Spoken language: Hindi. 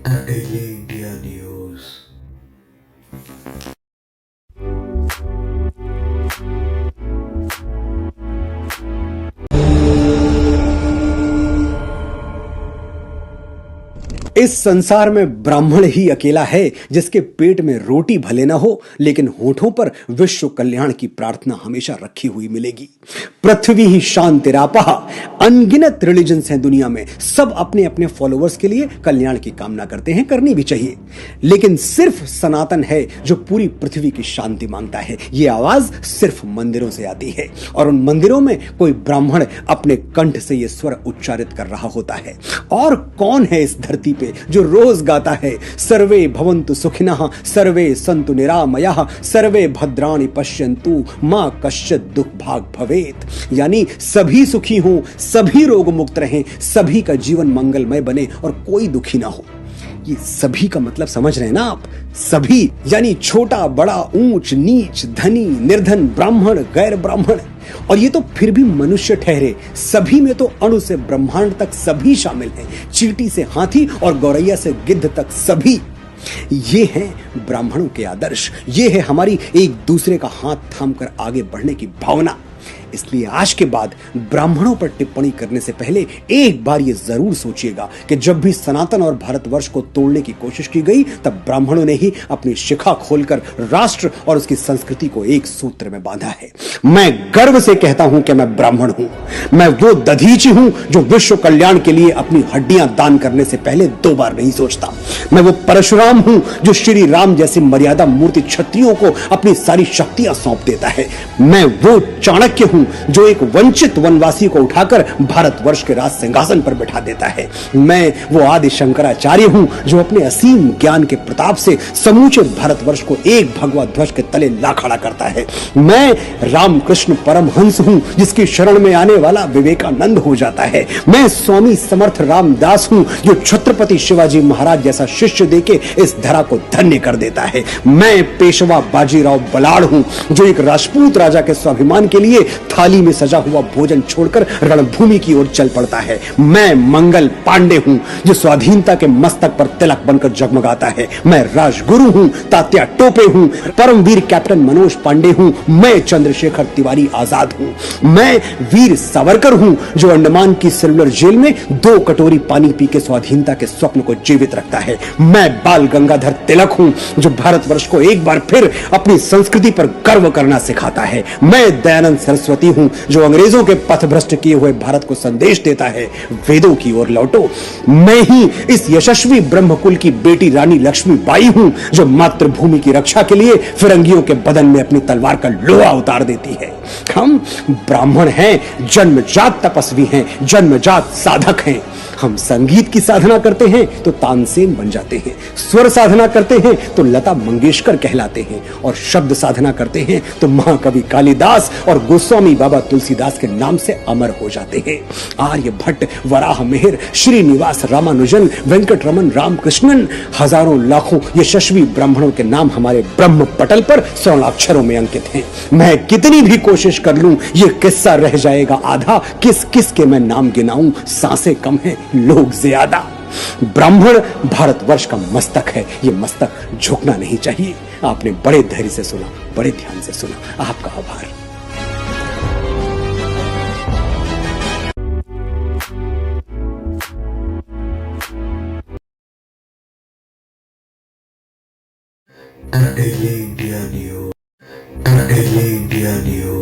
Daily India News. इस संसार में ब्राह्मण ही अकेला है जिसके पेट में रोटी भले ना हो लेकिन होठों पर विश्व कल्याण की प्रार्थना हमेशा रखी हुई मिलेगी। पृथ्वी ही शांतिरापः। अनगिनत रिलीजन्स हैं दुनिया में, सब अपने अपने फॉलोअर्स के लिए कल्याण की कामना करते हैं, करनी भी चाहिए, लेकिन सिर्फ सनातन है जो पूरी पृथ्वी की शांति मांगता है। यह आवाज सिर्फ मंदिरों से आती है और उन मंदिरों में कोई ब्राह्मण अपने कंठ से यह स्वर उच्चारित कर रहा होता है। और कौन है इस धरती पे जो रोज गाता है सर्वे भवन्तु सुखिनः सर्वे सन्तु निरामयाः सर्वे भद्राणि पश्यन्तु मां कश्चित् दुख भाग भवेत, यानी सभी सुखी हों, सभी रोग मुक्त रहें, सभी का जीवन मंगलमय बने और कोई दुखी ना हो। ये सभी का मतलब समझ रहे हैं ना आप? सभी यानी छोटा बड़ा, ऊंच नीच, धनी निर्धन, ब्राह्मण गैर ब्राह्मण। और ये तो फिर भी मनुष्य ठहरे, सभी में तो अणु से ब्रह्मांड तक सभी शामिल हैं, चींटी से हाथी और गौरैया से गिद्ध तक सभी। ये हैं ब्राह्मणों के आदर्श, ये है हमारी एक दूसरे का हाथ थामकर आगे बढ़ने की भावना। इसलिए आज के बाद ब्राह्मणों पर टिप्पणी करने से पहले एक बार यह जरूर सोचिएगा कि जब भी सनातन और भारतवर्ष को तोड़ने की कोशिश की गई तब ब्राह्मणों ने ही अपनी शिखा खोलकर राष्ट्र और उसकी संस्कृति को एक सूत्र में बांधा है। मैं गर्व से कहता हूं कि मैं ब्राह्मण हूं। मैं वो दधीची हूं जो विश्व कल्याण के लिए अपनी हड्डियां दान करने से पहले दो बार नहीं सोचता। मैं वो परशुराम हूं जो श्री राम जैसी मर्यादा मूर्ति क्षत्रियों को अपनी सारी शक्तियां सौंप देता है। मैं वो चाणक्य हूं जो एक वंचित वनवासी को उठाकर भारतवर्ष के राज सिंहासन पर बैठा देता है। मैं वो आदि शंकराचार्य हूं जो अपने असीम ज्ञान के प्रताप से समूचे भारतवर्ष को एक भगवा ध्वज के तले ला खड़ा करता है। मैं रामकृष्ण परमहंस हूं जिसकी शरण में आने वाला विवेकानंद हो जाता है। मैं स्वामी समर्थ रामदास हूं जो छत्रपति शिवाजी महाराज जैसा शिष्य देके इस धरा को धन्य कर देता है। मैं पेशवा बाजीराव बलाड़ हूं जो एक राजपूत राजा के स्वाभिमान के लिए थाली में सजा हुआ भोजन छोड़कर रणभूमि की ओर चल पड़ता है। मैं मंगल पांडे हूं जो स्वाधीनता के मस्तक पर तिलक बनकर जगमगाता है। मैं राजगुरु हूं, तात्या टोपे हूं, परमवीर कैप्टन मनोज पांडे हूं। मैं चंद्रशेखर तिवारी आजाद हूं। मैं वीर सावरकर हूं जो अंडमान की सेलुलर जेल में 2 कटोरी पानी पी के स्वाधीनता के स्वप्न को जीवित रखता है। मैं बाल गंगाधर तिलक हूं जो भारतवर्ष को एक बार फिर अपनी संस्कृति पर गर्व करना सिखाता है। मैं दयानंद सरस्वती हूं जो अंग्रेजों के पथभ्रष्ट किए हुए भारत को संदेश देता है, वेदों की ओर लौटो। मैं ही इस यशस्वी ब्रह्मकुल की बेटी रानी लक्ष्मीबाई हूं जो मातृभूमि की रक्षा के लिए फिरंगियों के बदन में अपनी तलवार का लोहा उतार देती है। हम ब्राह्मण हैं, जन्मजात तपस्वी हैं, जन्मजात साधक हैं। हम संगीत की साधना करते हैं तो तानसेन बन जाते हैं, स्वर साधना करते हैं तो लता मंगेशकर कहलाते हैं, और शब्द साधना करते हैं तो महाकवि कालिदास और गोस्वामी बाबा तुलसीदास के नाम से अमर हो जाते हैं। आर्यभट्ट, वराह मिहिर, श्रीनिवास रामानुजन, वेंकटरमन रामकृष्णन, हजारों लाखों यशस्वी ब्राह्मणों के नाम हमारे ब्रह्म पटल पर स्वर्णाक्षरों में अंकित हैं। मैं कितनी भी कोशिश कर लूं ये किस्सा रह जाएगा आधा। किस किस के मैं नाम गिनाऊं, सांसें कम हैं, लोग ज्यादा। ब्राह्मण भारतवर्ष का मस्तक है, ये मस्तक झुकना नहीं चाहिए। आपने बड़े धैर्य से सुना, बड़े ध्यान से सुना, आपका आभार। Daily India News. Daily India News.